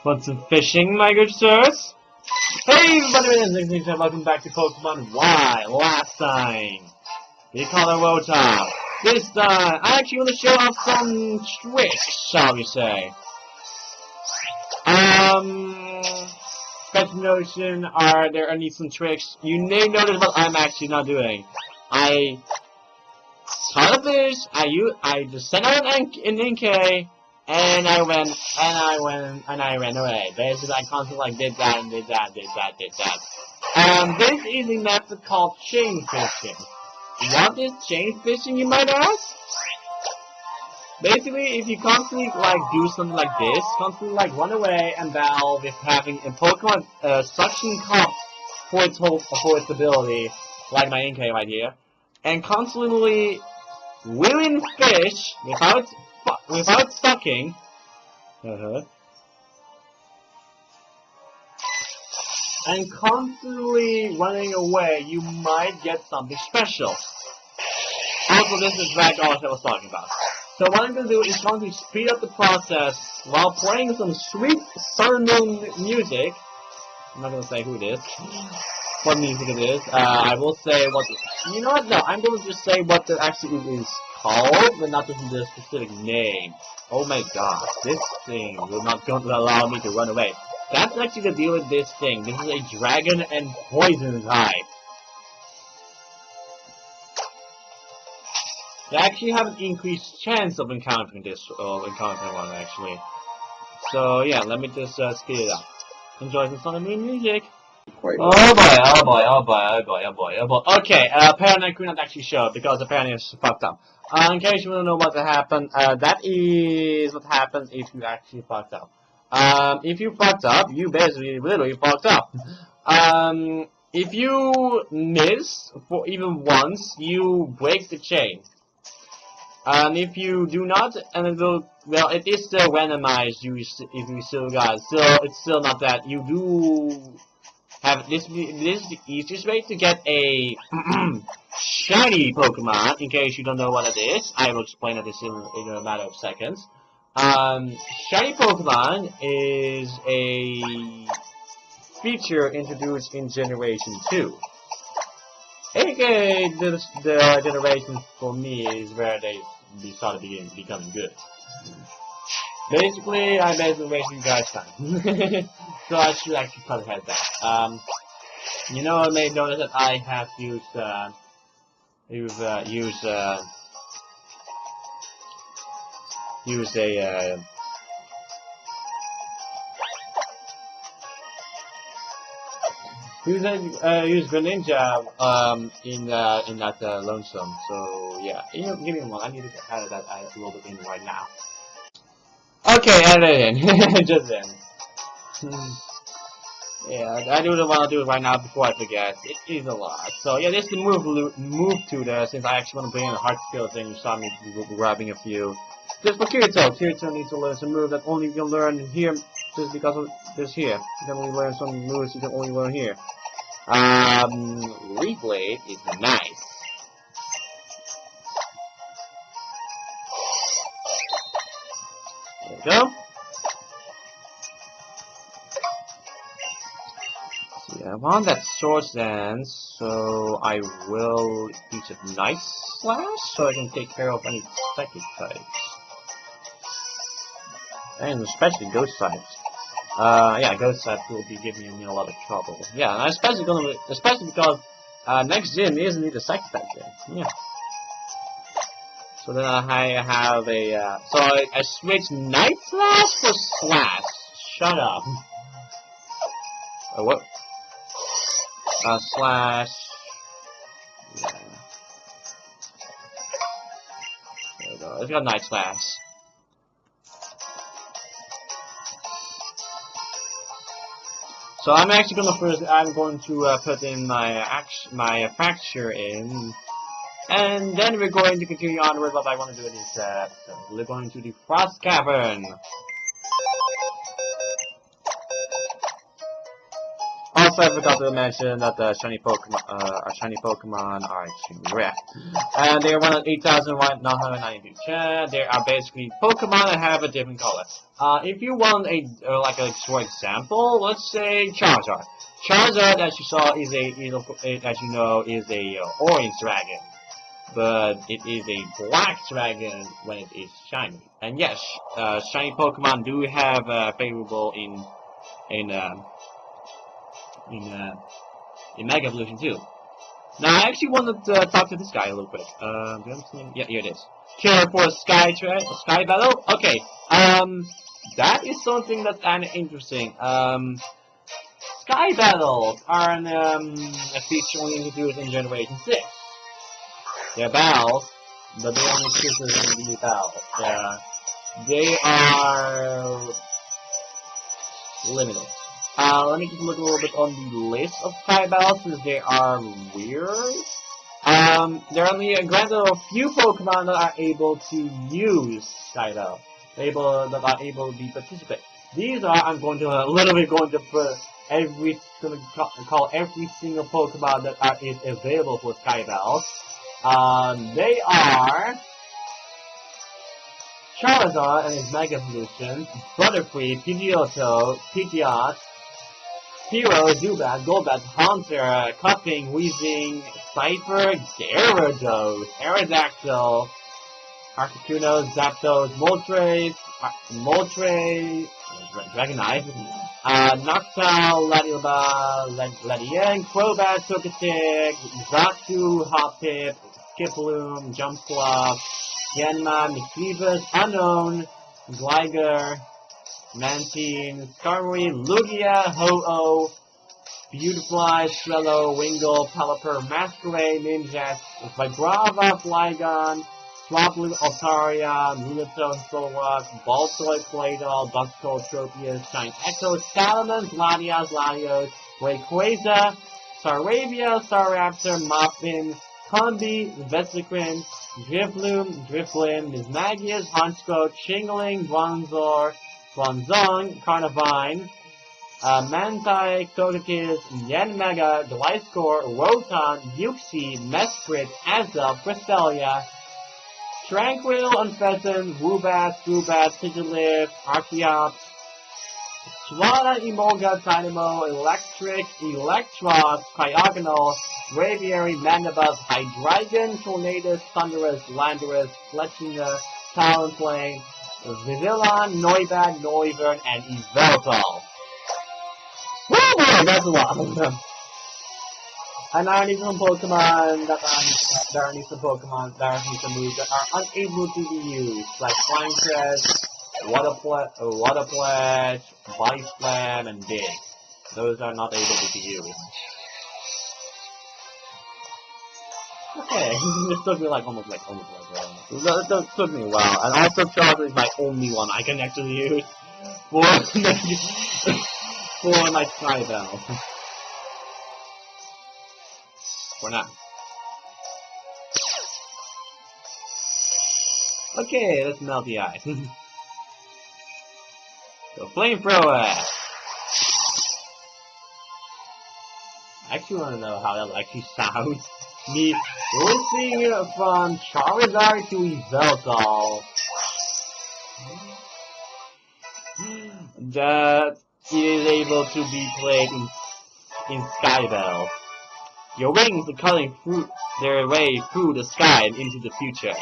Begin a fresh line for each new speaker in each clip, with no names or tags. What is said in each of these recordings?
Want some fishing, my good sirs? Hey everybody, welcome back to Pokemon Y. Last time, we call it Rotom. This time, I actually want to show off some tricks, shall we say. Special notion, are there any some tricks you may notice but I'm actually not doing. I caught a fish, I just sent out an NK, and I ran away. Basically, I constantly like did that. This is a method called chain fishing. What is chain fishing, you might ask? Basically, if you constantly like do something like this, constantly like run away and battle with having a Pokemon suction cup for its ability, like my NK right here, and constantly willing fish without sucking, and constantly running away, you might get something special. Also, this is exactly what I was talking about. So what I'm going to do is going to speed up the process while playing some sweet Southern music. I'm not going to say who it is, what music it is. I will say what, you know what, no, I'm going to just say what it actually is called, but not just the specific name. Oh my god, this thing will not going to allow me to run away. That's actually the deal with this thing. This is a dragon and poison type. They actually have an increased chance of encountering one actually. So yeah, let me just speed it up. Enjoy some Southern music. Oh boy. Okay, apparently I could not actually show it because apparently it's fucked up. In case you want to know what happened, that is what happens if you actually fucked up. If you fucked up, you basically literally fucked up. If you miss for even once, you break the chain. And if you do not, and it will, well, it is still randomized. If you still got, it's still not that you do have this. This is the easiest way to get a shiny Pokemon. In case you don't know what it is, I will explain it in a matter of seconds. Shiny Pokemon is a feature introduced in Generation 2. AKA the generation for me is where they started becoming good. Basically, I'm wasting you guys' time. So I should actually probably have that. You know, I may notice that I have used Greninja in that lonesome. So yeah, give me one. I need to add that a little bit in right now. Okay, add it in. Just in. Yeah, I do want to do it right now before I forget. It is a lot. So yeah, this is the move to there. Since I actually want to bring in a hard skill thing, you saw me grabbing a few. Just for Kirito. Kirito needs to learn some moves that only you can learn here, just because of this here. You can only learn some moves you can only learn here. Reblade is nice. There we go. See, I want that Swords Dance, so I will use a Nice Slash so I can take care of any psychic types. And especially Ghost types. Yeah, Ghost type will be giving me a lot of trouble. Yeah, and especially because next gym is indeed a psychic type gym. Yeah. So then I have a so I switch Night Slash for Slash. Shut up. What? Slash. Yeah. There we go. It's got Night Slash. So I'm actually going to put in my fracture in, and then we're going to continue on with what I want to do in this episode. We're going to the Frost Cavern. Also, also, I forgot to mention that the shiny Pokemon are extremely rare. And they are one of 8,992. They are basically Pokemon that have a different color. If you want like a for example, let's say Charizard. Charizard, as you saw, is as you know, is a orange dragon. But it is a black dragon when it is shiny. And yes, shiny Pokemon do have favorable in Mega Evolution too. Now I actually wanted to talk to this guy a little quick. Do you understand? Yeah, here it is. Killer for Sky Battle. Okay. That is something that's kind of interesting. Sky Battles are a feature only introduced in Generation 6. They're battles, but they only exist in the battles. They are limited. Let me just look a little bit on the list of Sky Battles since they are weird. There are only granted a few Pokemon that are able to use Sky Battle. That are able to be participate. These are I'm literally going to put call every single Pokemon that is available for Sky Battles. They are Charizard and his Mega Evolution, Butterfree, Pidgeot, Hero, Zubat, Golbat, Haunter, Cupping, Weezing, Cypher, Gyarados, Aerodactyl, Articuno, Zapdos, Moltres, Dragonite, Noctowl, Latian, Crobat, Togetic, Xatu, Hoppip, Skiploom, Jumpluff, Yanma, Mischievous, Unknown, Gligar, Mantine, Skarmory, Lugia, Ho-Oh, Beautifly, Swellow, Wingull, Pelipper, Masquerade, Ninjask, Vibrava, Flygon, Swablu, Altaria, Lunatone, Solrock, Baltoy, Claydol, Duxco, Tropius, Shine Echo, Salamence, Latios, Rayquaza, Staravia, Staraptor, Moppin, Combi, Vesicrin, Drifloon, Mismagius, Honchkrow, Chingling, Bronzor, Bronzong, Carnivine, Mantine, Togekiss, Yanmega, Gliscor, Rotom, Uxie, Mesprit, Azelf, Cresselia, Tranquil, Unfezant, Woobat, Zubat, Pidgeot, Archeops, Swada, Emolga, Dynamo, Electric, Electros, Cryogonal, Braviary, Mandibus, Hydreigon, Tornadus, Thundurus, Landorus, Fletchinder, Talonflame, Vivillon, Noibat, Noivern, and Yveltal. Woo! That's a lot of them. And there are some Pokemon that are moves that are unable to be used, like Flying Crest, Water Pledge, Body Slam, and Dig. Those are not able to be used. Okay, it took me it took me a while, and also Charles is my only one I can actually use for for my Sky Battle. For now. Okay, let's melt the ice. So, Flamethrower! I actually want to know how that actually sounds. Me listening from Charizard to Yveltal. That it is able to be played in Sky Battle. Your wings are cutting through their way through the sky and into the future.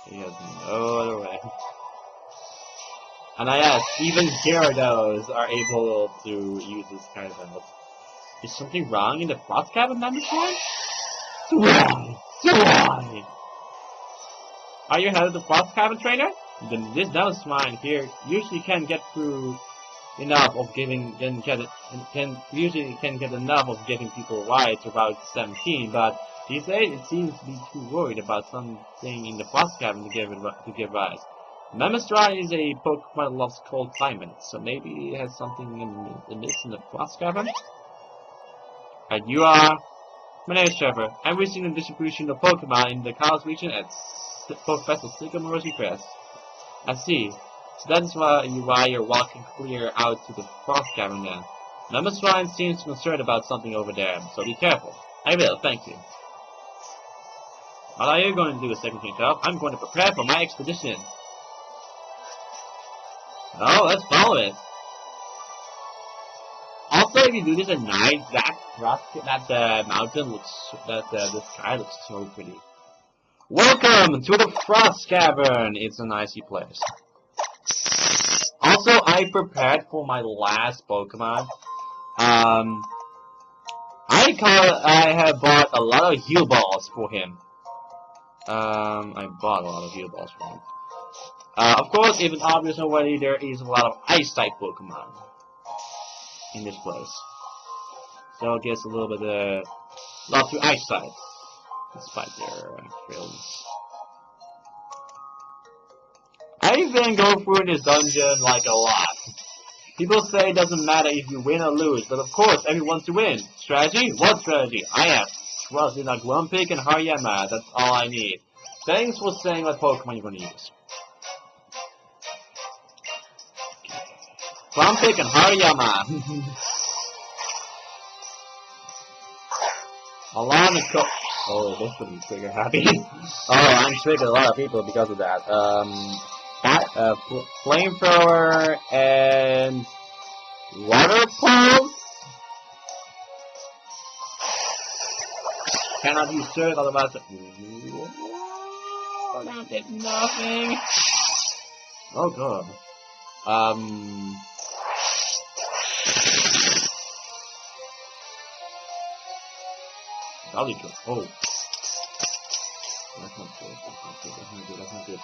He has no other way. And I ask, even Gyarados are able to use this kind of battle. Is something wrong in the Frost Cabin membership? Why? Are you ahead of the Frost Cabin trainer? Then this Dallas mine here usually can get through enough of usually can get enough of giving people rides about 17, but these days it seems to be too worried about something in the Frost Cabin to give rides. Memestra is a Pokemon that loves cold climates, so maybe it has something in the Frost Cabin? And you are? My name is Trevor. I'm researching the distribution of Pokemon in the Kalos region at Professor Sycamore's request. I see. So that is why you're walking clear out to the Frost Cavern then. Number Shrine seems concerned about something over there, so be careful. I will, thank you. What are you going to do, second change up? I'm going to prepare for my expedition. Oh, let's follow it. Also, if you do this at night, that mountain looks, the sky looks so pretty. Welcome to the Frost Cavern. It's an icy place. Also, I prepared for my last Pokemon. I have bought a lot of heal balls for him. I bought a lot of heal balls for him. Of course, if it's obvious already, there is a lot of Ice-type Pokemon in this place. So it gets a little bit love to Ice-type, despite their feelings. I've been going through this dungeon like a lot. People say it doesn't matter if you win or lose, but of course everyone wants to win. Strategy? What strategy? I have trust in a Grumpig and Hariyama, that's all I need. Thanks for saying what Pokemon you're gonna use. Grumpig and Hariyama. Alarm is oh, this should be trigger happy. Oh, I'm triggered a lot of people because of that. Flamethrower and water pulse. Cannot use surge, otherwise. Oh, that did nothing. Oh god. Golly, oh. That's not good. That's not good.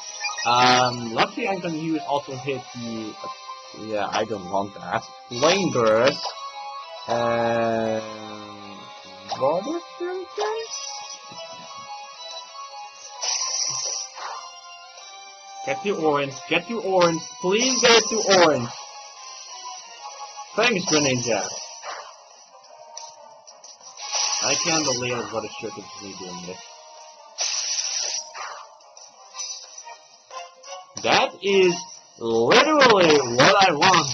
Luckily I'm gonna use also hit the, yeah, I don't want that. Flame Burst, and water something? Get to orange, please get to orange. Thanks, Greninja. I can't believe what a shirk is me doing this. That is literally what I want.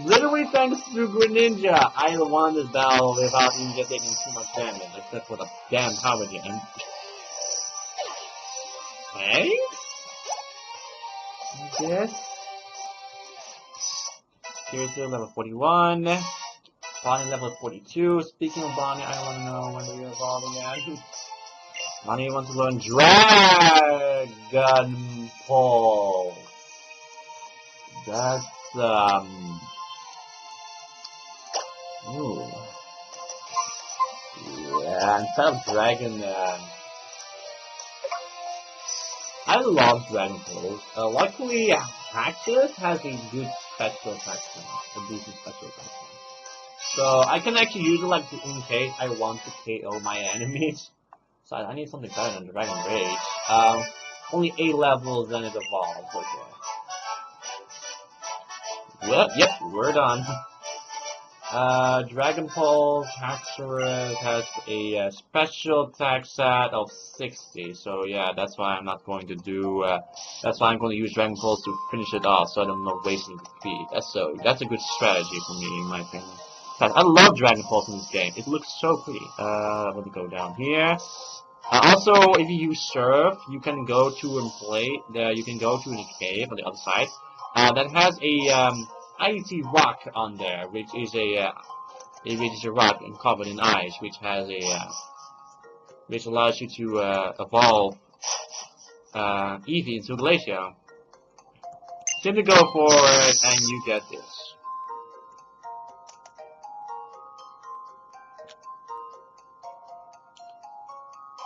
Literally thanks to Greninja, I won this battle without even taking too much damage, except for the damn power gem. Thanks? Yes. Here's level 41. Bonnie level 42. Speaking of Bonnie, I want to know when do you evolve again. Bonnie wants to learn Dragon Pulse. That's, ooh. Yeah, instead of Dragon, I love Dragon Pulse. Luckily, Haxorus has a good special attack, a decent special attack. So I can actually use it like in case I want to KO my enemies. So I need something better than Dragon Rage. Only 8 levels, then it evolves. Okay. Yep, we're done. Dragon Pulse, Haxorus has a special attack set of 60. So yeah, that's why I'm not going to do. That's why I'm going to use Dragon Pulse to finish it off, so I don't know wasting defeat. That's a good strategy for me, in my opinion. I love Dragon Pulse in this game. It looks so pretty. Let me go down here. Also, if you use Surf, you can go to and play. You can go to the cave on the other side. That has a icy rock on there, which is a rock and covered in ice, which has which allows you to evolve Eevee into Glacier. Simply go for it, and you get this.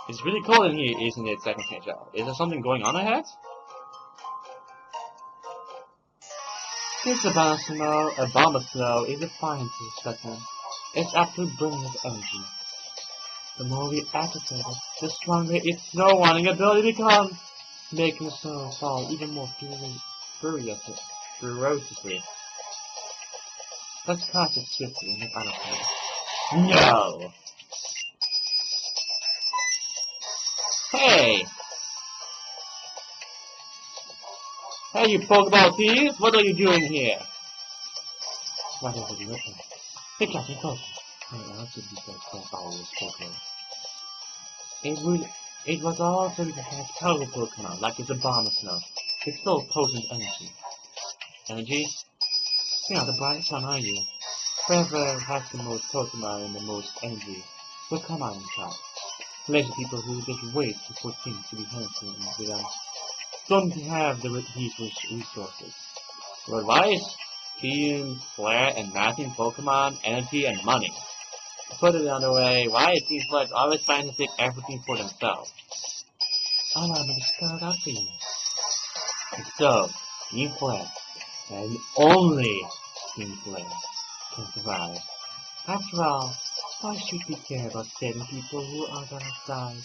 It's really cold in here, isn't it, second change out? Is there something going on ahead? It's a bomb of snow is a fine to second. It's absolutely burning with energy. The more we agitate it, the stronger its snow wanting ability becomes, making the snow fall even more ferociously. Let's cast it swiftly and unafraid. No! Hey! Hey, you Pokeball thieves! What are you doing here? Whatever you listen. Pick up your Pokemon. I answered because Grandpa was Pokemon. It was all for me to catch power Pokemon, like it's a bomb of snow. It's so potent energy. Energy? You're not the brightest one, are you? Whoever has the most Pokemon and the most energy will come out on top. Lazy people who just wait for things to be handsome without don't have these resources. Your advice? Team, flair, and mapping Pokemon, energy, and money. To put it another way, why is Team Flair always trying to take everything for themselves? Allow me to spell it out for you. So, Team Flair, and only Team Flair, can survive. After all, why should we care about saving people who aren't on our side?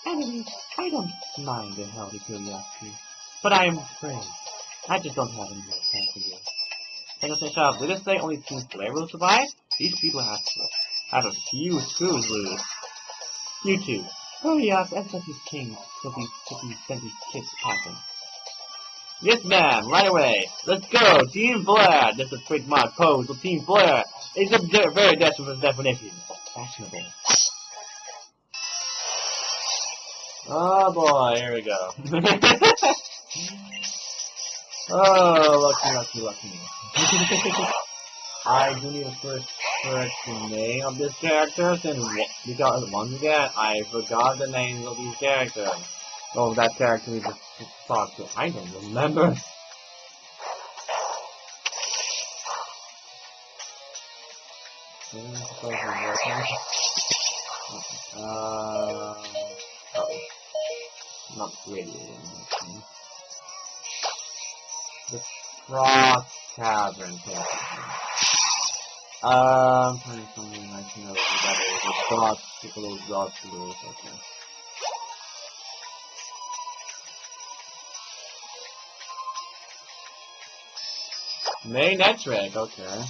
Anyway, I don't mind a healthy curiosity, but I am afraid. I just don't have any more time for you. And if I did it say only Team Flair will survive? These people have a few screws loose. You two, hurry up and set these kings so these send these kids packing. Yes, ma'am, right away. Let's go, Team Flair. This is a trademark pose of Team Flair. It's a very desperate definition. Fashionable. Oh boy, here we go. Oh, lucky me. I do need to first search the name of this characters, and because once again, I forgot the names of these characters. Oh, that character we just talked to. I don't remember. Oh, not really. The Frost Cavern. I'm trying to find something I can know that is a Frost, little dog blue. Okay. Main network, okay.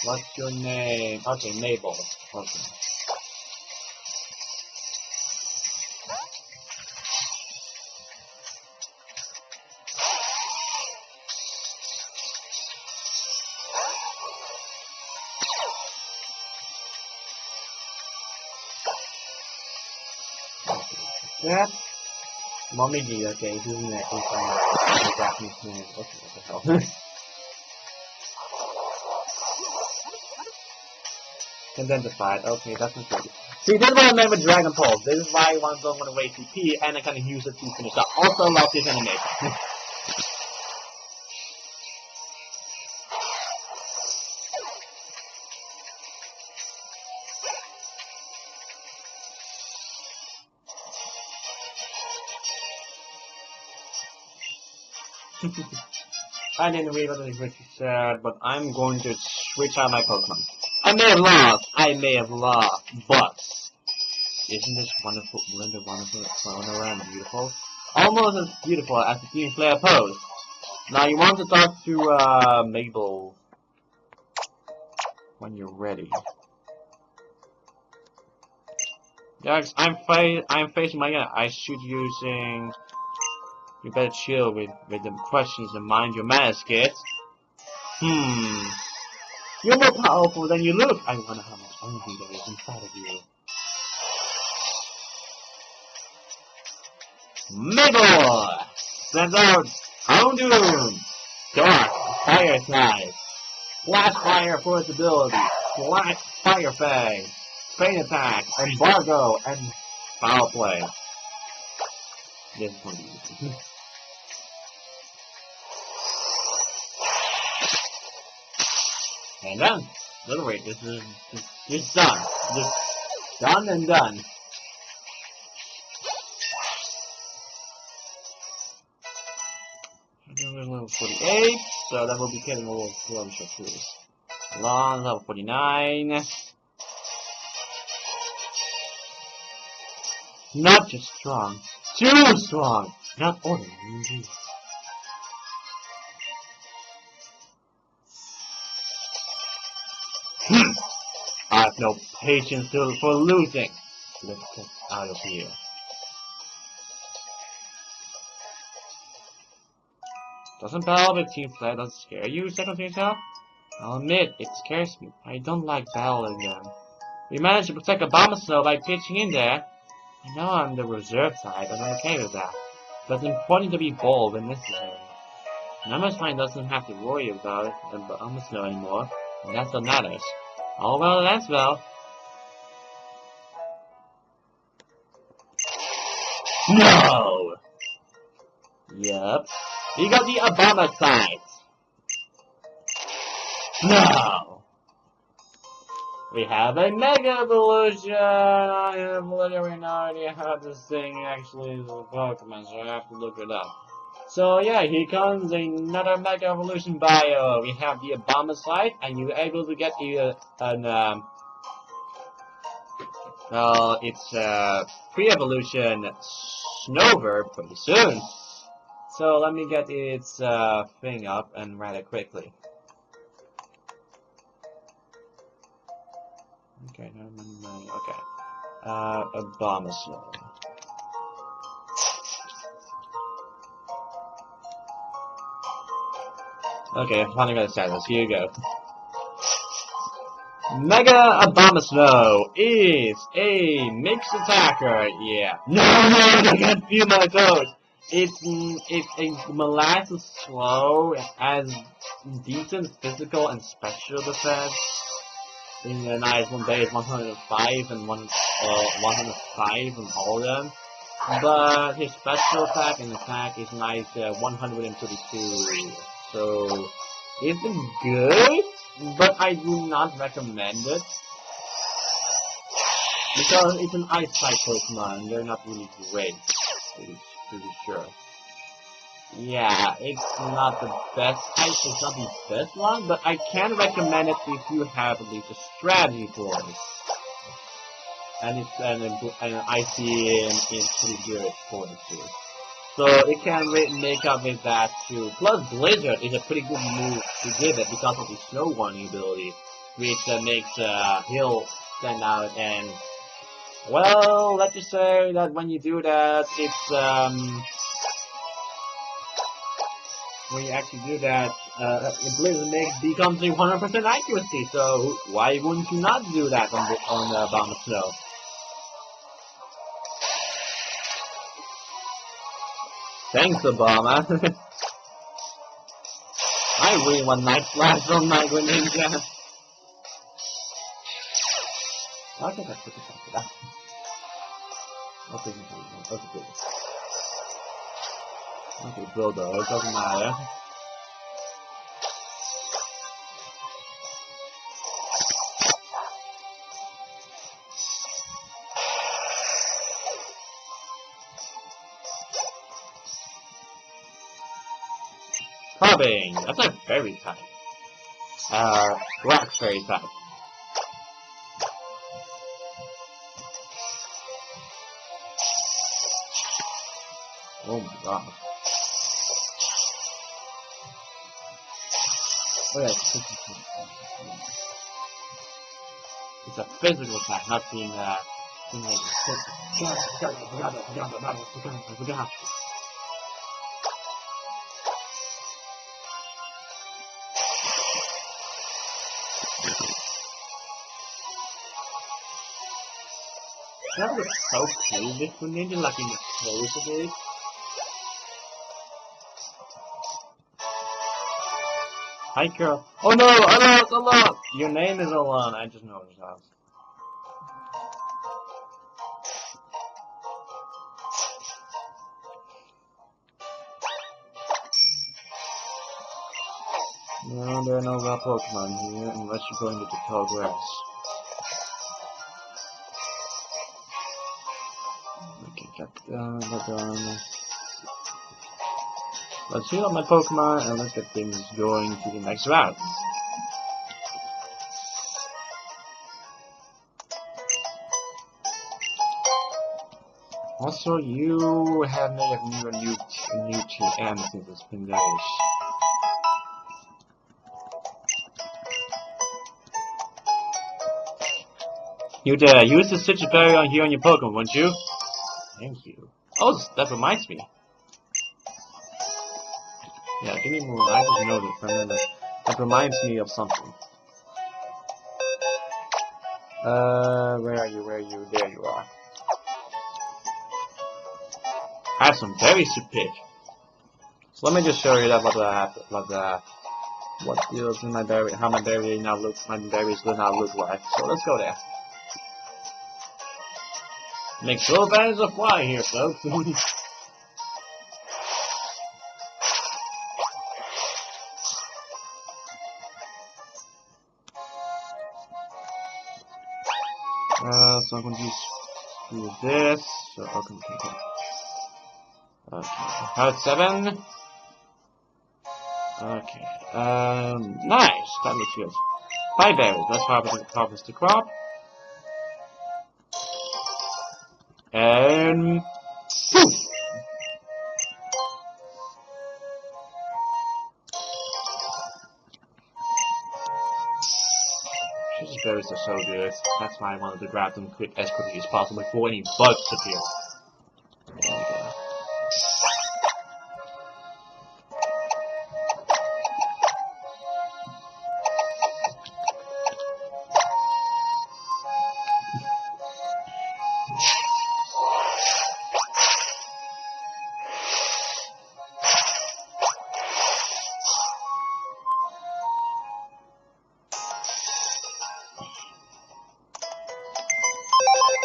What's your name? Okay, Mabel. Okay. That Mommy G, okay, who's next? We'll find out the Japanese name. Okay, what the hell? Identified, okay, that's not good. See, this is what I meant with Dragon Pulse. This is why I don't want to waste CP, and I kind of use it to finish up. Also, love this animation. I didn't read what it said, but I'm going to switch out my Pokemon. I may have lost, but isn't this wonderful, wonderful, and beautiful? Almost as beautiful as the Team Flair pose. Now you want to talk to Mabel when you're ready. Guys, I'm facing my gun. I should using. You better chill with the questions and mind your manners, kids. You're more powerful than you look. I wonder how much energy there is inside of you. Mabel! Send out Houndoom! Dark, Fire Type, Flash Fire Force Ability, Flash Fire Fang, Faint Attack, Embargo, and Foul Play. This is going to be easy. And done. Little wait, this is just done. Just done and done. Level 48, so that will be getting a little closer to long level 49. Not just strong, too strong. Not ordinary indeed. I have no patience for losing. Let's get out of here. Doesn't battle with Team Flare doesn't scare you, second yourself? I'll admit, it scares me. I don't like battling them. We managed to protect Abomasnow by pitching in there. I know I'm the reserve type, and I'm okay with that. But it's important to be bold when necessary. Numbers Mine doesn't have to worry about Abomasnow anymore, and that's what matters. All well that ends well. No! Yup. We got the Obama side. No! We have a Mega Evolution! I have literally no idea how this thing actually is a Pokemon, so I have to look it up. So yeah, here comes another Mega Evolution bio. We have the Obama side, and you're able to get the, it's pre-evolution Snover pretty soon. So let me get its thing up and write it quickly. Okay, okay. Abomasnow. Okay, finally got the status. Here you go. Mega Abomasnow is a mixed attacker. Yeah. No, I can't feel my toes. It's a molasses slow. It has decent physical and special defense. In the nice one base 105 and 105 on all of them. But his special attack and attack is nice 132. So it's good, but I do not recommend it. Because it's an ice type Pokemon, they're not really great, to be sure. Yeah, it's not the best type, it's not the best one, but I can recommend it if you have at least a strategy for it. And it's an icy and it's pretty good for it too. So it can make up with that too. Plus Blizzard is a pretty good move to give it because of the snow warning ability, which makes Hill stand out. And well, let's just say that when you do that, it's when you actually do that, Blizzard becomes a 100% accuracy. So why wouldn't you not do that on Abomasnow? Thanks, Obama. I really want Night Flash on my Greninja. I think I put this up for that. Okay, Builder, it doesn't matter. Clubbing! That's a fairy type. Rock fairy type. Oh my god. Oh yeah, it's a physical attack, not being I forgot. That looks so cool, this Greninja, like in the close of it. Hi, girl. Oh no, Alon! Your name is Alon, I just noticed that. No, there are no raw Pokemon here, unless you're going to the tall grass. Okay, got that done. Let's heal up my Pokemon and let's get things going to the next route. Also, you have made a new TM since it's been days. You'd use the Citrus Berry on here on your Pokemon, wouldn't you? Thank you. Oh, that reminds me. Yeah, give me more. I just know this. Remember, that reminds me of something. Where are you? Where are you? There you are. I have some berries to pick. So let me just show you that what deals in my berry, how my berries do now look like. So let's go there. Make sure berries are fly here, folks. So I'm going to do this. So okay. Part 7. Okay. Nice. That looks good. 5 berries. Let's harvest the crop. And poof. These berries are so good. That's why I wanted to grab them as quickly as possible before any bugs appear. There we go.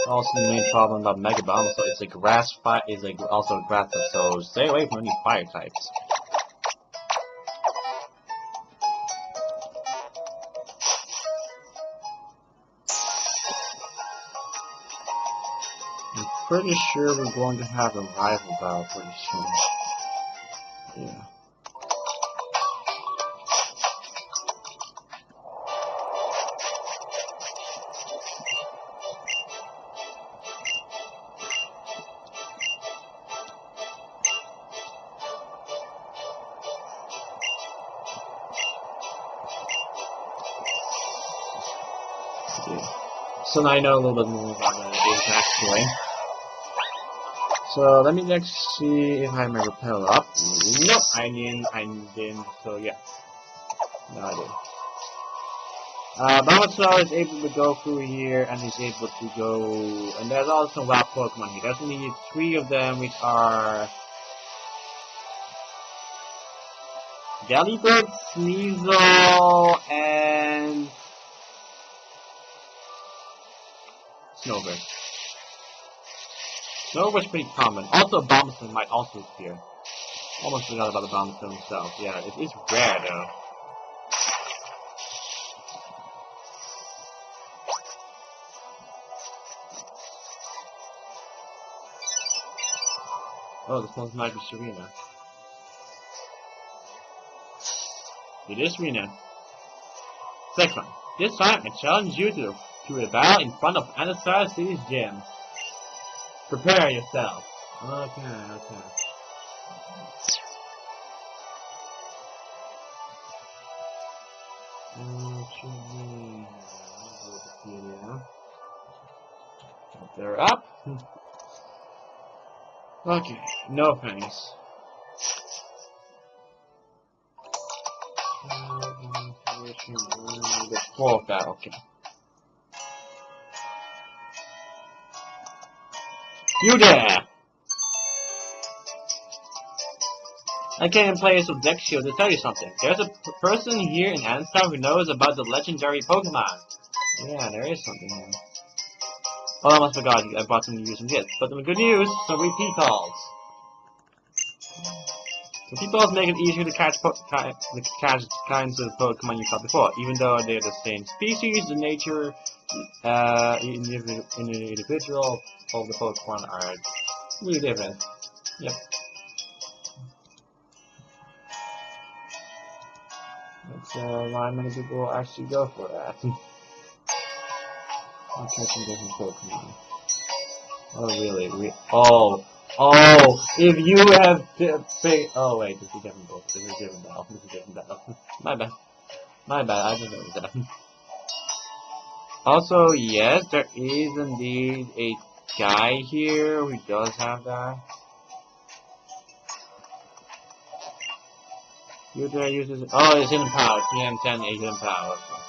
Also, the main problem about Mega Bomb so it's a grass fight also a grass type, so stay away from any fire types. I'm pretty sure we're going to have a rival battle pretty soon. Yeah. So now I know a little bit more about it actually. So let me next see if I may repel up. Nope, I didn't, so yeah. No, I didn't. Bulbasaur is able to go through here, and is able to go, and there's also wild Pokemon here. There's only 3 of them, which are Delibird, Sneasel, and Snowbird. Snowbird's pretty common. Also, Bombastone might also appear. Almost forgot about the Bombastone himself. Yeah, it is rare though. Oh, this one's might be Serena. It is Serena. Second, this time I challenge you to a battle in front of Anastasia City's gym. Prepare yourself. Okay. They're up. Okay, no thanks. The 4th battle, okay. You there! I came in place with Deck Shield to tell you something. There's a person here in Anstar who knows about the legendary Pokemon. Yeah, there is something here. Oh, I almost forgot. I brought some news and gifts. But the good news, some repeat calls. Repeat calls make it easier to catch kinds of Pokemon you caught before. Even though they're the same species, the nature in the individual of the Pokemon are really different. Yep. That's why many people actually go for that. I'm catching different Pokemon. Oh, really? Oh, if you have oh, wait, this is a different book. This is a different battle. My bad, I didn't know that. Also, yes, there is indeed a guy here who does have that. User uses. Oh, it's hidden power. 310 a hidden power. Okay.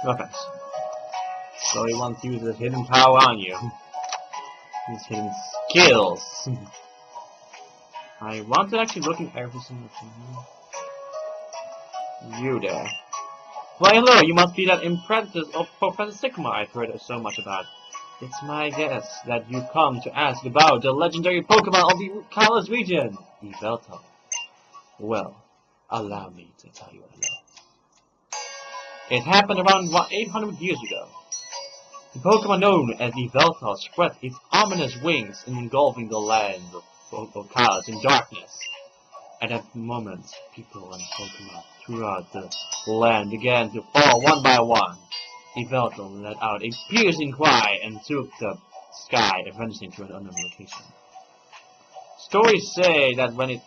No thanks. So he wants to use his hidden power on you. His hidden skills. I wanted actually looking every single thing. You there. Why hello, you must be that apprentice of Professor Sigma I've heard so much about. It's my guess that you come to ask about the legendary Pokemon of the Kalos region, Yveltal. Well, allow me to tell you what I know. It happened around 800 years ago. The Pokemon known as Yveltal spread its ominous wings engulfing the land of Kalos in darkness. At that moment, people and Pokemon throughout the land began to fall one by one. Yveltal let out a piercing cry and took the sky, advancing to an unknown location. Stories say that when it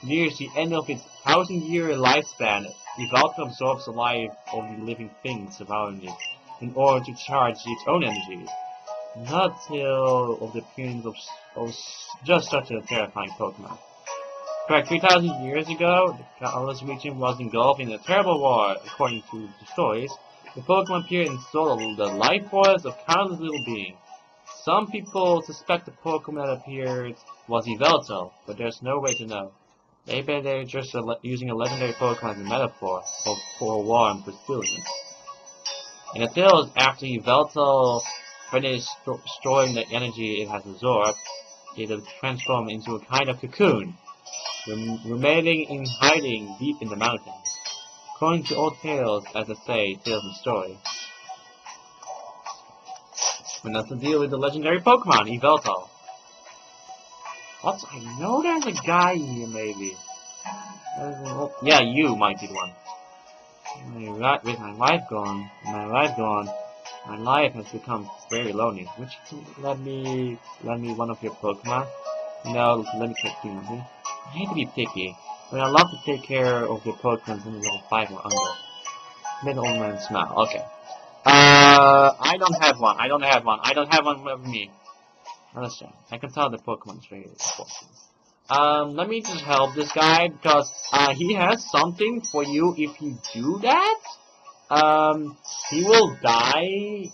nears the end of its 1,000-year lifespan, Yveltal absorbs the life of the living things around it in order to charge its own energies. Not till of the appearance of just such a terrifying Pokemon. In fact, 3,000 years ago, the Kalos region was engulfed in a terrible war. According to the stories, the Pokemon appeared and stole the life force of countless little beings. Some people suspect the Pokemon that appeared was Yveltal, but there's no way to know. Maybe they're just using a legendary Pokemon as a metaphor for war and pestilence. In the tales, after Yveltal finished storing the energy it has absorbed, it would transform into a kind of cocoon, remaining in hiding deep in the mountains. According to old tales, as I say, tales and story. And that's the deal with the legendary Pokemon, Yveltal. What? I know there's a guy here, maybe. Yeah, you might be the one. With my life gone, my life has become very lonely. Would you let me one of your Pokemon? No, let me take you. I hate to be picky, but I love to take care of your Pokemon in level 5 or under. Made the old man smile. Okay. I don't have one. I don't have one with me. Understand. I can tell the Pokemon is very important. Let me just help this guy because he has something for you if you do that. He will die.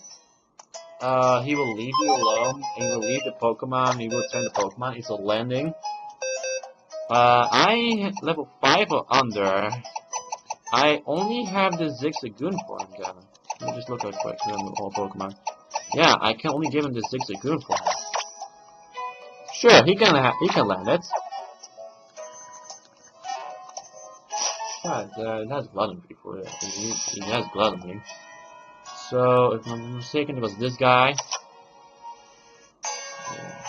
He will leave you alone. He will leave the Pokemon. He will send the Pokemon. It's a landing. I level 5 or under. I only have the Zigzagoon for him, then. Let me just look real quick. All Pokemon. Yeah, I can only give him the Zigzagoon for him. Sure, he can land it. God, it has blood on me for it. He has blood on me. So, if I'm not mistaken, it was this guy. Yeah.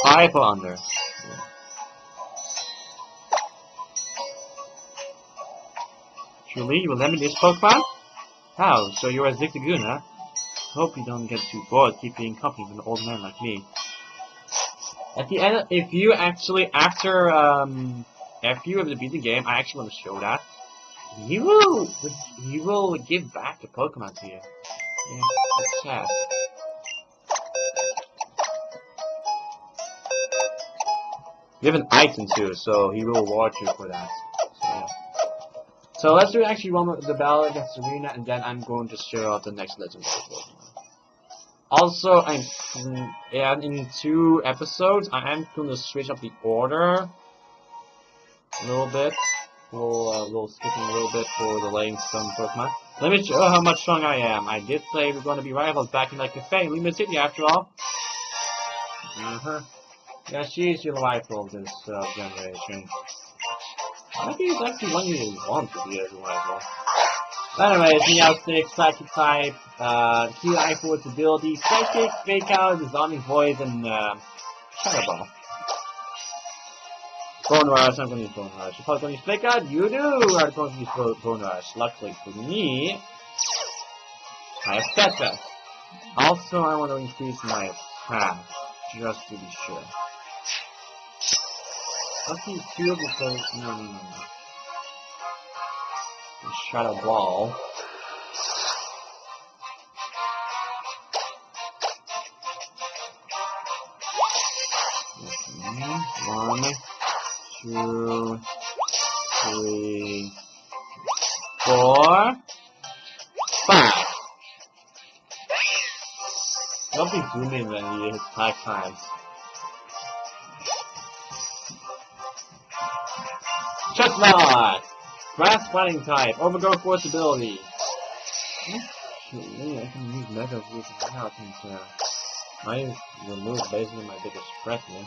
5 or under. Yeah. Truly, you will let me this Pokemon? How? So you're a Zigzagoon, huh? Hope you don't get too bored keeping company with an old man like me. At the end, if you actually, after you have beat the game, I actually want to show that. He will give back the Pokemon to you. Yeah, it's sad. You have an item too, so he will reward you for that. So, yeah. So let's do actually one with the battle against Serena, and then I'm going to show off the next legendary Pokemon. Also, in 2 episodes, I am going to switch up the order a little bit. We'll skip a little bit for delaying some Pokemon. Let me show how much strong I am. I did say we're going to be rivals back in the cafe in Lima City, after all. Yeah, she's your rival of this generation. I think it's actually one you want to be as a rival. Anyways, Meowstic, Psychic type, key eye for its ability, Psychic, Fake Out, Disarming Voice, and Shadow Ball. Bone Rush, I'm going to use Bone Rush. If I was going to use Fake Out, you do are going to use Bone Rush. Luckily for me, I have Steadfast. Also, I want to increase my attack, just to be sure. Let's see 2 of the no. Shadow Ball. 1, 2, 3, 4, 5. Don't be zooming when you hit 5 times. Chestnut! Grass fighting type, overgrowth force ability. Actually, I can use Mega Boost now since I remove basically my biggest threat here.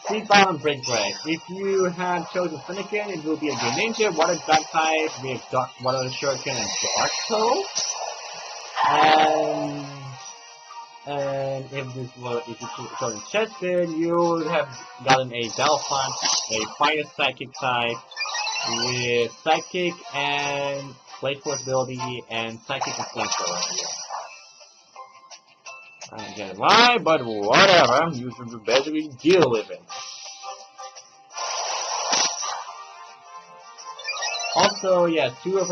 Speed Bomb and Break Break. If you had chosen Finnegan, it will be a Green Ninja, Water Dark type, with Dark Water Shuriken and Dark Toe. And if you chosen Chestnut, you would have gotten a Delphine, a Fire Psychic type, with Psychic and Blade Force ability and Psychic and Flamethrower here. I don't get why, but whatever. You should basically deal with it. Also, yeah, two of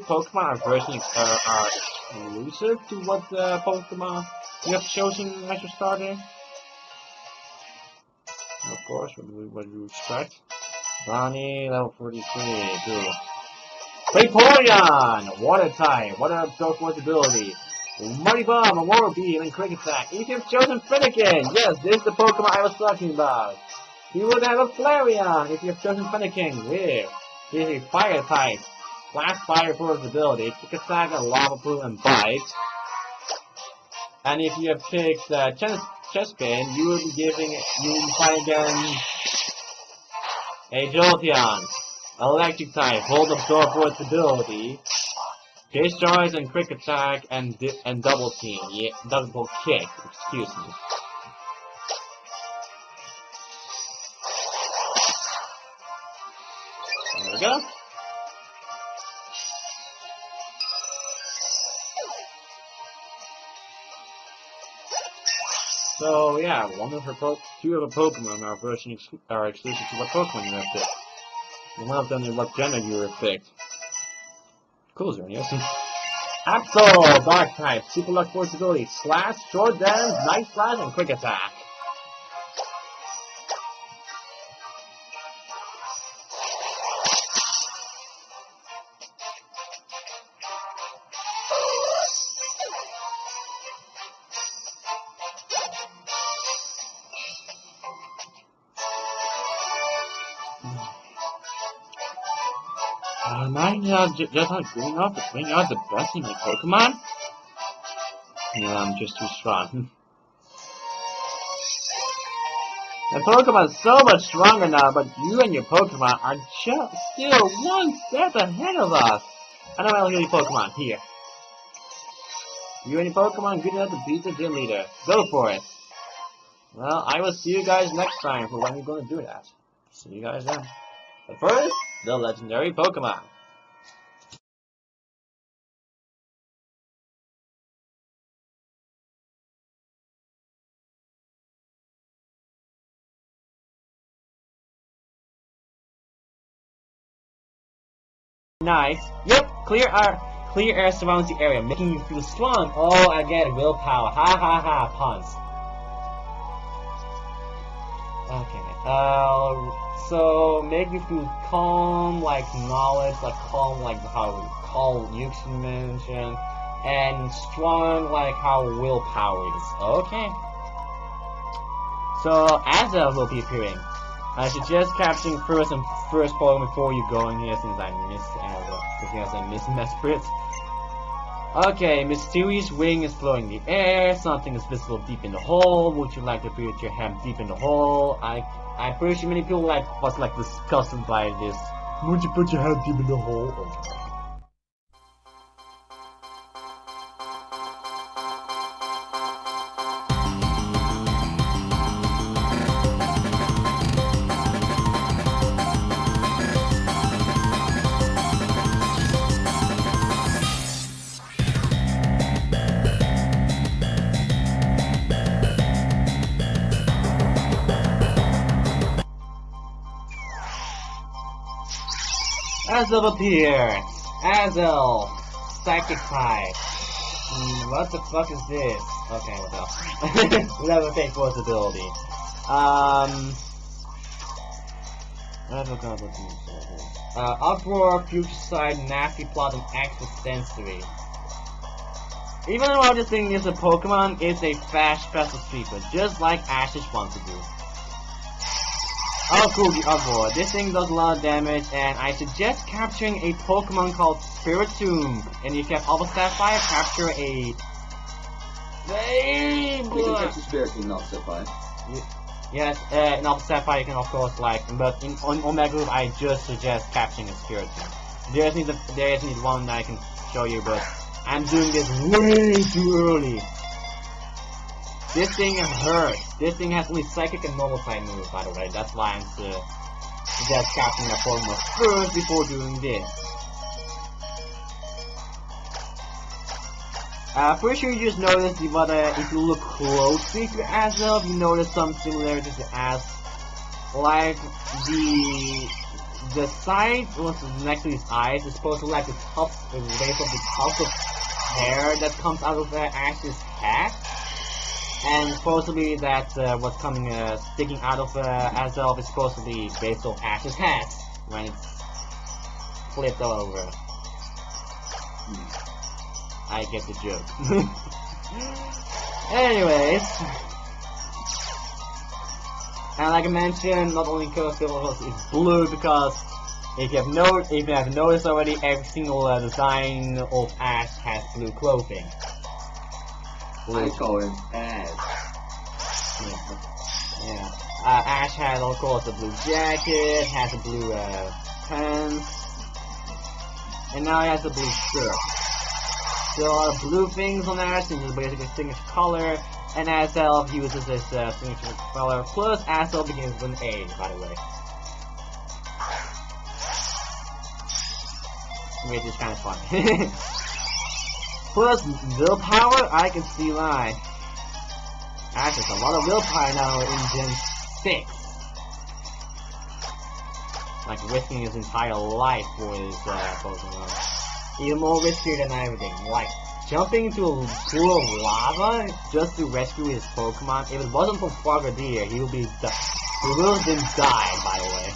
Pokemon are versions are exclusive to what Pokemon you have chosen as your starter. And of course, what do you expect? Ronnie, level 43, too. Vaporeon! Water type, water absorb force ability. Mighty Bomb, Aurora Beam, and Quick Attack. If you've chosen Finnegan, yes, this is the Pokemon I was talking about. You would have a Flareon if you've chosen Finnegan. Weird. This is a Fire type. Blast Fire force ability, Quick Attack, and Lava Pool, and Bite. And if you have picked Chespin, you will be fighting against a Jolteon. Electric type, hold absorb force ability, discharge and quick attack and double team, yeah, double kick, excuse me. There we go. So yeah, two of the Pokemon are exclusive to what Pokemon you have picked. And one of them is what gender you have picked. Cool, Xerneas. Absol, Dark type, Super Luck Force ability, Slash, Short Dance, Night Slash, and Quick Attack. Am I just not good enough to bring out the best in my Pokemon? No, I'm just too strong. My Pokemon is so much stronger now, but you and your Pokemon are just still one step ahead of us. I don't want to hear your Pokemon. Here. You and your Pokemon good enough to beat the gym leader. Go for it. Well, I will see you guys next time for when we're going to do that. See you guys then. But first, the legendary Pokemon. Nice. Yep, clear air surrounds the area, making you feel strong. Oh, again, willpower. Ha ha ha, puns. Okay. So make you feel calm, like knowledge, like calm, like how calm you mentioned, and strong, like how willpower is. Okay. So Azel will be appearing. I suggest capturing first Pokemon before you go in here, since I missed Mesprit. Okay, mysterious wing is flowing in the air. Something is visible deep in the hole. Would you like to put your hand deep in the hole? I'm pretty sure many people was disgusted by this. Would you put your hand deep in the hole? Okay. Azel appears! Azel! Psychic type. What the fuck is this? Okay, what else? We have a fake force ability. I forgot what you said. Uproar, Future Sight, Nasty Plot, and Access Sensory. Even though this thing is a Pokemon, it's a fast special sweeper, just like Ash's wants to do. Oh cool, the Uproar. This thing does a lot of damage, and I suggest capturing a Pokemon called Spiritomb. And if you have Alpha Sapphire, capture a...
You can catch a Spiritomb, not Sapphire.
Yes, in Alpha Sapphire you can of course but on Omega Group I just suggest capturing a Spiritomb. There isn't one that I can show you, but I'm doing this way too early. This thing hurts. This thing has only Psychic and Normal type moves, by the way. That's why I'm suggest capturing a Pokemon first before doing this. Pretty sure you just noticed that if you look closely to Azelf, you notice some similarities to Az. Like the side what's next to his eyes is supposed to be like the top, the base of the top of hair that comes out of Ash's hat, and supposedly that what's coming sticking out of Azelf is supposed to be based on Ash's hat when it's flipped over. I get the joke. Anyways, and like I mentioned, not only Color is blue because if you have noticed already, every single design of Ash has blue clothing. Blue.
I call him Ash.
Yeah. Ash has of course a blue jacket, has a blue pants, and now he has a blue shirt. There are blue things on Ash, and basically a signature color, and Azelf uses his signature color, plus Azelf begins with an A, by the way. Which is kind of fun. Plus willpower, I can see why. Ash has a lot of willpower now in Gen 6. Like risking his entire life for his Pokemon. Even more riskier than everything. Like jumping into a pool of lava just to rescue his Pokemon. If it wasn't for FORGETABLE, he would have been died, by the way.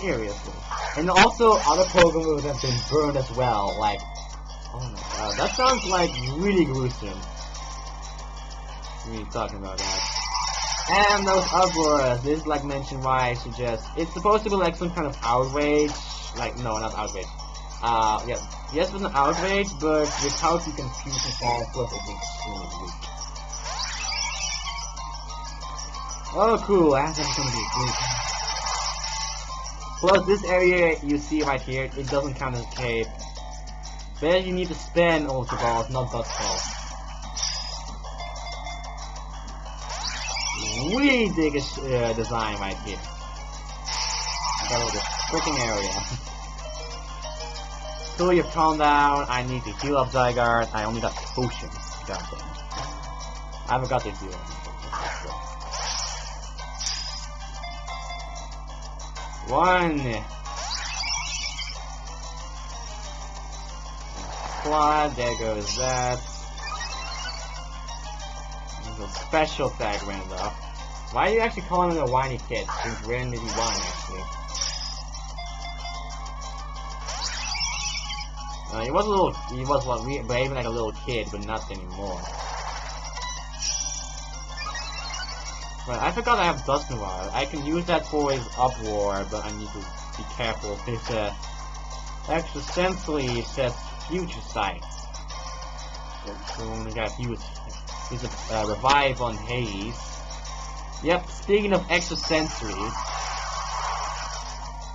Seriously. And also other Pokemon would have been burned as well. Like, oh my god, that sounds like really gruesome. What are you talking about that? And those Uproars, this is like mentioned why I suggest it's supposed to be like some kind of outrage. Like no, not outrage. Yeah, yes, it's an outrage, but without the confusion fast plus it's extremely weak. Oh cool, that's gonna be great. Plus this area you see right here, it doesn't count as a cave. But you need to spend Ultra Balls, not Dust Balls. Really dig design right here. Got all this freaking area. So you've calmed down. I need to heal up Zygarde. I only got potions. Goddamn. I forgot to heal him. One. Plot. There goes that. A special tag ran though. Why are you actually calling him a whiny kid? Since Ren didn't whine actually. He was behaving like a little kid, but not anymore. Right, I forgot I have Dust Noir. I can use that for his Uproar, but I need to be careful. His extra sensory says Future Sight. So we got use. Is a revive on Haze. Yep, speaking of extrasensories,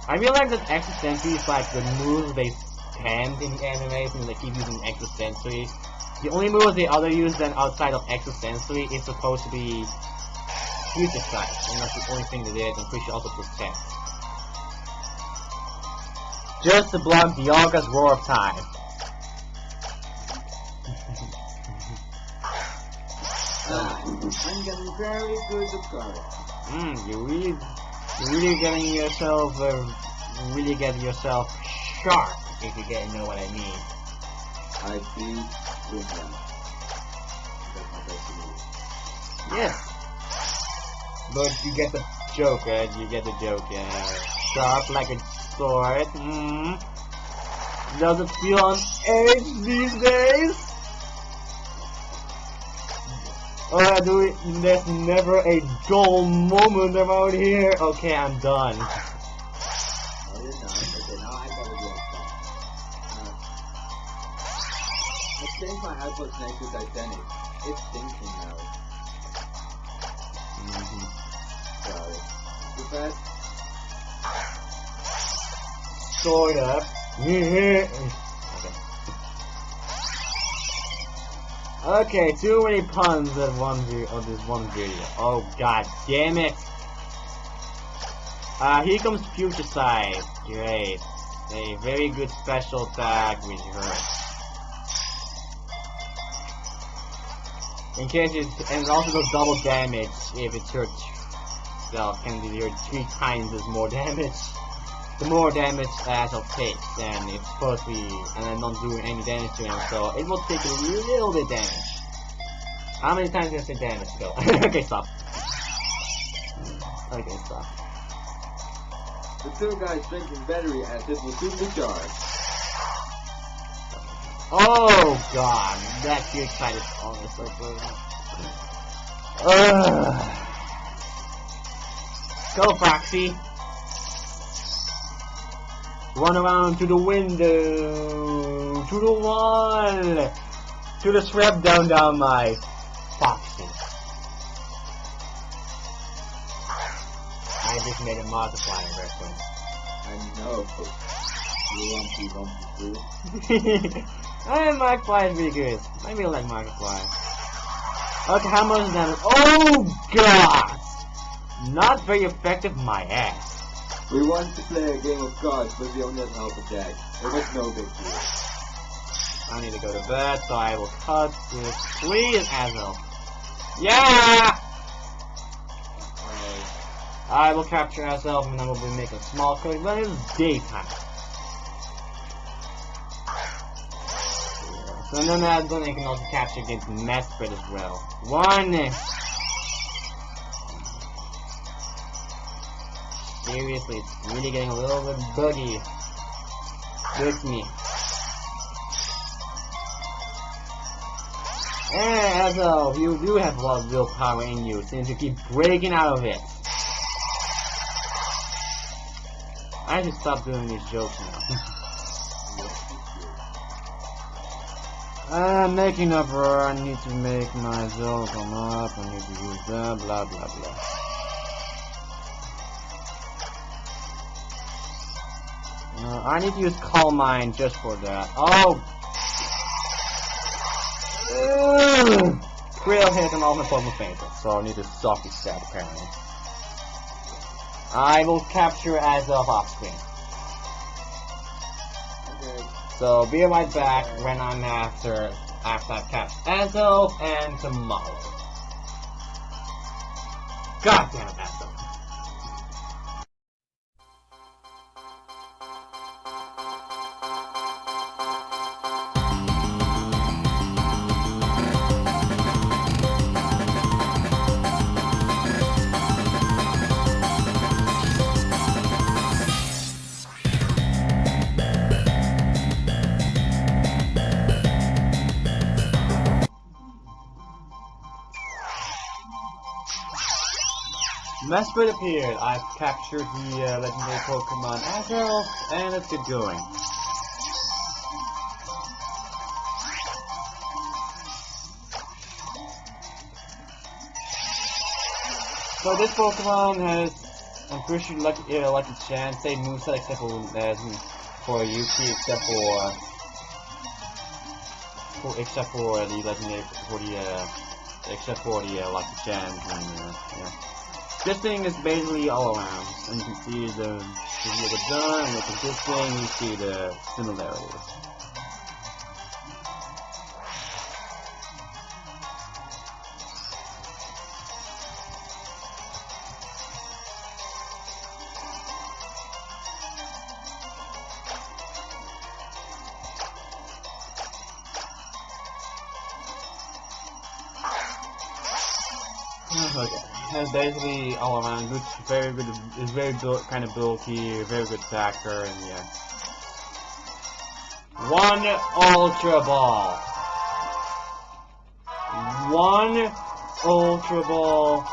I realize that extrasensory is like the move they spam in the animes and they keep using extrasensory. The only move they other use then outside of extrasensory is supposed to be Future Sight, and that's the only thing they did, and pretty sure also Protect. Just to block Dialga's Roar of Time.
I'm getting very good at cards.
You're really getting yourself, sharp, if you know what I mean.
I beat Ruben. That's my best move.
Yes. But you get the joke, right? You get the joke, yeah. Sharp like a sword. Does it feel on edge these days? Oh, there's never a dull moment around here. Okay, I'm done.
Oh, you're done. Okay, now I gotta do it. I changed my output next to Titanic. It's thinking now. Sorry. Too fast?
Sort of. Okay. Okay, too many puns at this one video. Oh god damn it! Here comes Future Sight. Great. A very good special attack which hurts. In case and also does double damage if it's hurt. Well, can be hurt 3 times as more damage. The more damage Azov takes, then it's supposed to be, and I'm not doing any damage to him, so it will take a little bit damage. How many times did I say damage? Go. Okay, stop. Okay, stop.
The 2 guys drinking battery acid will soon be charged.
Oh god, that huge side is almost so good. Go, Foxy. Run around to the window, to the wall, to the strap down my Foxy. I just made a multiplier reference.
I know. You want to
Markiplier is really good. I really like Markiplier. Okay, how much damage? Oh god! Not very effective, my ass.
We want to play a game of cards, but we only have half attack. It was no big deal.
I need to go to bed, so I will cut this. Please, Azov. Yeah! I will capture Azov, and I will be making a small code, but it's daytime. So then I can also capture against Mesprit as well. 1. Seriously, it's really getting a little bit buggy with me. And Azov, you do have a lot of willpower in you since you keep breaking out of it. I should stop doing these jokes now. I'm making up for I need to make myself come up, I need to use that, blah blah blah. I need to use Calm Mind just for that. Oh! Critical hit and all my Pokemon fainted, so I need to suck his stat apparently. I will capture Azov off screen.
Okay.
So be right back when I'm after I've captured Azov and tomorrow. God damn it, Azov. Mesprit appeared. I've captured the legendary Pokemon Azov, and let's get going. So this Pokemon has, I'm pretty sure, lucky chance, same moveset except for Yuki, except for the legendary, except for the lucky chance, and yeah. This thing is basically all around, and you can see the gun, and look at this thing, you see the similarities. Okay. is basically all around good, very good. Is very kind of bulky, very good attacker, and yeah. One Ultra Ball. One Ultra Ball.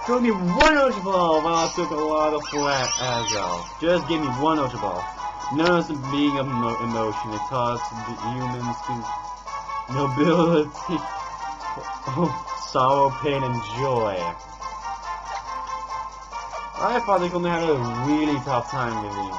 Give me one Ultra Ball! Wow, I took a lot of flat as well. Just give me one Ultra Ball. None of the being of emotion. It taught the humans to nobility, sorrow, pain, and joy. I thought they were gonna have a really tough time with him.